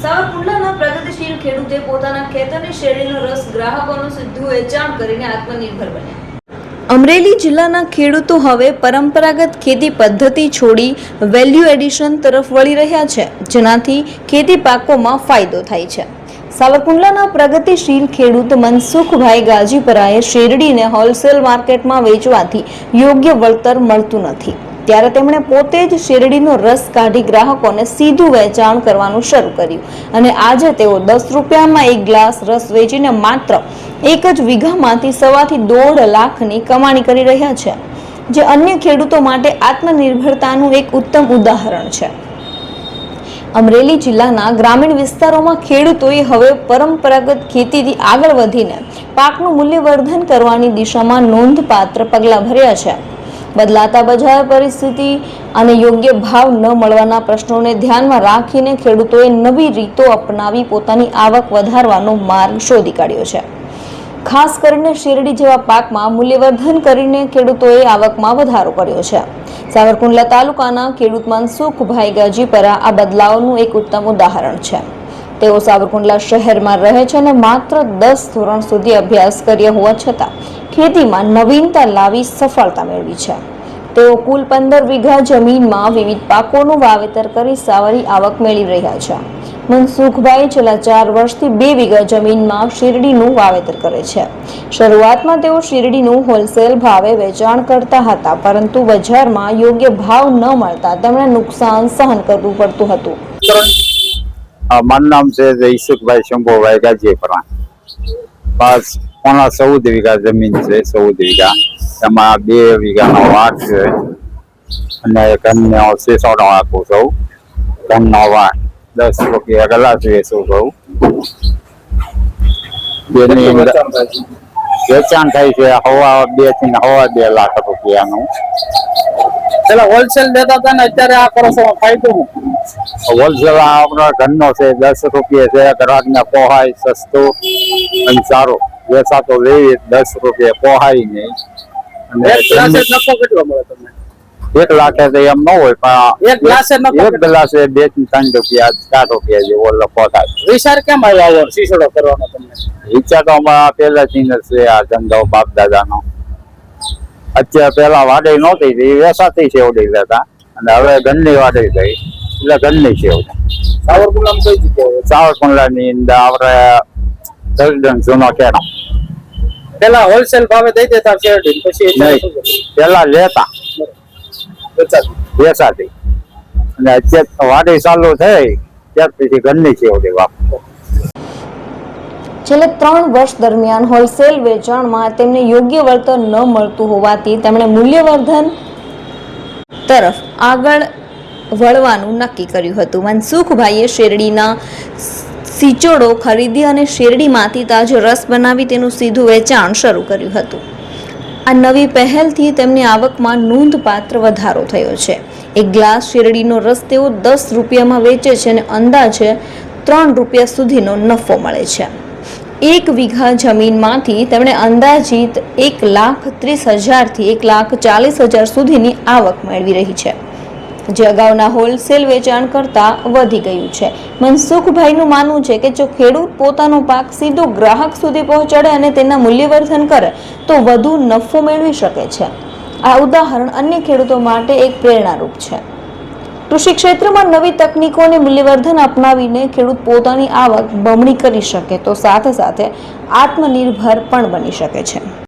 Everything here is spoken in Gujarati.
સાવરકુંડલાના પ્રગતિશીલ ખેડૂતે પોતાના ખેતરની શેરડીનો રસ ગ્રાહકોનું સીધું વેચાણ કરીને આત્મનિર્ભર બન્યા। અમરેલી જિલ્લાના ખેડૂતો હવે પરંપરાગત ખેતી પદ્ધતિ છોડી વેલ્યુ એડિશન તરફ વળી રહ્યા છે, જેનાથી ખેતી પાકોમાં ફાયદો થાય છે। સાવરકુંડલાના પ્રગતિશીલ ખેડૂત મનસુખભાઈ ગાજીપરાએ શેરડીને હોલસેલ માર્કેટમાં વેચવાથી યોગ્ય વળતર મળતું નથી, ત્યારે તેમણે પોતે જ શેરડીનો રસ કાઢી ગ્રાહકોને સીધું વેચાણ કરવાનું શરૂ કર્યું અને આજે તેઓ 10 રૂપિયામાં એક ગ્લાસ રસ વેચીને માત્ર એક જ વીઘામાંથી 1.5 થી 1.5 લાખની કમાણી કરી રહ્યા છે, જે અન્ય ખેડૂતો માટે આત્મનિર્ભરતાનું એક ઉત્તમ ઉદાહરણ છે। અમરેલી જિલ્લાના ગ્રામીણ વિસ્તારોમાં ખેડૂતોએ હવે પરંપરાગત ખેતીથી આગળ વધીને પાકનું મૂલ્યવર્ધન કરવાની દિશામાં નોંધપાત્ર પગલાં ભર્યા છે। બદલાતા બજાર પરિસ્થિતિ અને યોગ્ય ભાવ ન મળવાના પ્રશ્નોને ધ્યાનમાં રાખીને ખેડૂતોએ નવી રીતો અપનાવી પોતાની આવક વધારવાનો માર્ગ શોધી કાઢ્યો છે। ખાસ કરીને શેરડી જેવા પાકમાં મૂલ્યવર્ધન કરીને ખેડૂતોએ આવકમાં વધારો કર્યો છે। સાવરકુંડલા તાલુકાના ખેડૂત મનસુખભાઈ ગાજીપરા આ બદલાવનું એક ઉત્તમ ઉદાહરણ છે। તેઓ સાવરકુંડલા શહેરમાં રહે છે અને માત્ર 10 ધોરણ સુધી અભ્યાસ કર્યા હોવા છતાં ખેતીમાં નવીનતા લાવી સફળતા મેળવી છે। તેઓ કુલ 15 વીઘા જમીનમાં વિવિધ પાકોનું વાવેતર કરી સારી આવક મેળવી રહ્યા છે। મનસુખભાઈ છેલ્લા 4 વર્ષથી 2 વીઘા જમીનમાં શેરડીનું વાવેતર કરે છે। શરૂઆતમાં તેઓ શેરડીનું હોલસેલ ભાવે વેચાણ કરતા હતા, પરંતુ બજારમાં યોગ્ય ભાવ ન મળતા તેમણે નુકસાન સહન કરવું પડતું હતું। મારું નામ છે ઈસુકભાઈ શંભુભાઈ ગાજીપરા। બસ 14 વીઘા જમીન છે, 14 વીઘા એમાં 2 વીઘાનો વાડ છે અને ઘરનો શેષોડો આપું છું। ઘરનો વાડ 10 રૂપિયા ગ્લાસ વેચું છું। વેચાણ થાય છે 2 થી 2.5 લાખ રૂપિયાનું। પેલા હોલસેલ દેતા હતા ને અત્યારે આ કરો છો, ફાયદો હોલસેલ આપણા ઘરનો છે, 10 રૂપિયા છે, ગ્રાહકને પોહાય, સસ્તું અને સારું વેચાતો લેવી 10 રૂપિયા પોહાય નહીં। અને નફો કેટલો મળે તમને? 1 લાખ તો એમ ન હોય, પણ એક ગ્લાસે 2 થી 3 રૂપિયા 4 રૂપિયા જેવો નફો થાય। વિચાર કેમ આવ્યો શીશડો કરવાનો તમને? ઈચ્છા તો અમારા પહેલાથી જ છે આ ધંધો બાપ દાદાનો। અત્યારે પેલા વાડી નહોતી, એ વેસાતી સેવડી લેતા અને હવે ઘરની વાડી થઈ એટલે ઘરની સેવડી। સાવરકુંડલામાં કઈ જગ્યાએ? સાવરકુંડલાની અંદર આપણે જૂનો કેળો પેલા હોલસેલ ભાવે દઈ દેતા શેરડી, પછી પેલા લેતા વેસાતી અને અત્યારે વાડી ચાલુ થઈ ત્યાર પછી ઘરની સેવડી વાપરો। છેલ્લા 3 વર્ષ દરમિયાન હોલસેલ વેચાણમાં તેમને યોગ્ય વળતર ન મળતું હોવાથી તેમણે મૂલ્યવર્ધન તરફ આગળ વળવાનું નક્કી કર્યું હતું। મનસુખભાઈએ શેરડીના સિચોડો ખરીદી અને શેરડીમાંથી તાજો રસ બનાવી તેનું સીધું વેચાણ શરૂ કર્યું હતું। આ નવી પહેલથી તેમની આવકમાં નોંધપાત્ર વધારો થયો છે। એક ગ્લાસ શેરડીનો રસ તેઓ 10 રૂપિયામાં વેચે છે અને અંદાજે 3 રૂપિયા સુધીનો નફો મળે છે। 1 વીઘા જમીનમાંથી તેમણે અંદાજિત 1,30,000 થી 1,40,000 સુધીની આવક મેળવી રહી છે, જે અગાઉના હોલસેલ વેચાણ કરતાં વધી ગયું છે। મનસુખભાઈનું માનવું છે કે જો ખેડૂત પોતાનો પાક સીધો ગ્રાહક સુધી પહોંચાડે અને તેના મૂલ્યવર્ધન કરે તો વધુ નફો મેળવી શકે છે। આ ઉદાહરણ અન્ય ખેડૂતો માટે એક પ્રેરણારૂપ છે। કૃષિ ક્ષેત્રમાં નવી તકનીકો અને મૂલ્યવર્ધન અપનાવીને ખેડૂત પોતાની આવક બમણી કરી શકે તો સાથે સાથે આત્મનિર્ભર પણ બની શકે છે।